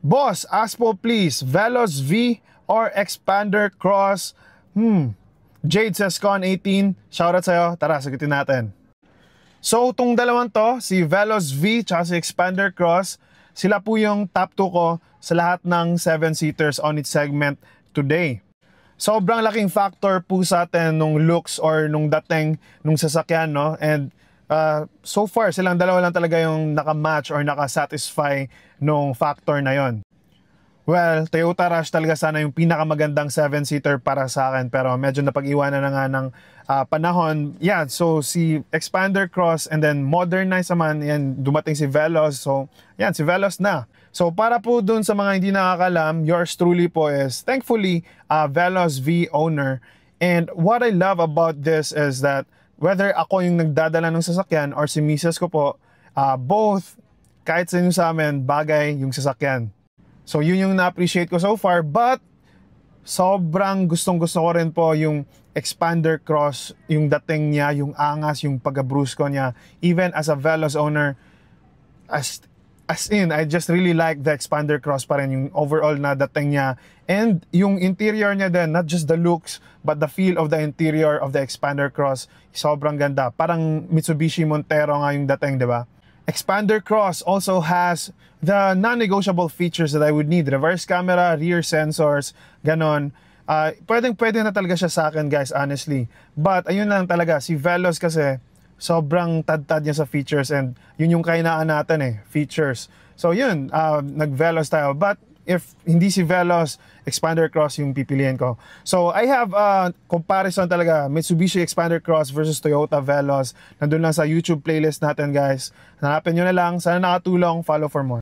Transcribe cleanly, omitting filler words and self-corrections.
Boss, Aspo please, Veloz V or Expander Cross? Jade says Con 18, shoutout sa'yo, tara sagutin natin. So itong dalawang to, si Veloz V at si Expander Cross, sila po yung top 2 ko sa lahat ng 7-seaters on its segment today. Sobrang laking factor po sa atin nung looks or nung dating nung sasakyan, no? And so far, silang dalawa lang talaga yung nakamatch or nakasatisfy nung factor na yon. Well, Toyota Rush talaga sana yung pinakamagandang 7-seater para sa akin, pero medyo napag-iwanan na nga ng panahon. Yeah, so si Expander Cross and then modernize naman, yan, dumating si Veloz. So yan, si Veloz na. So para po dun sa mga hindi nakakalam, yours truly po is thankfully Veloz V owner. And what I love about this is that whether ako yung nagdadala ng sasakyan or si misis ko po, both, kahit sa inyo sa amin, bagay yung sasakyan. So yun yung na-appreciate ko so far, but sobrang gustong-gusto ko rin po yung Expander Cross, yung dating niya, yung angas, yung pagka-brusco niya. Even as a Veloz owner, as in, I just really like the Expander Cross pa rin, yung overall na dating niya. And yung interior niya din, not just the looks, but the feel of the interior of the Expander Cross, sobrang ganda. Parang Mitsubishi Montero nga yung dating, di ba? Expander Cross also has the non-negotiable features that I would need. Reverse camera, rear sensors, ganon. Pwede na talaga siya sa akin, guys, honestly. But ayun lang talaga, si Veloz kasi sobrang tad-tad niya sa features and yun yung kainaan natin eh, features. So yun, nag-Veloz tayo. But if hindi si Veloz, Expander Cross yung pipiliin ko. So I have comparison talaga, Mitsubishi Expander Cross versus Toyota Veloz. Nandun lang sa YouTube playlist natin, guys. Hanapin nyo na lang. Sana nakatulong. Follow for more.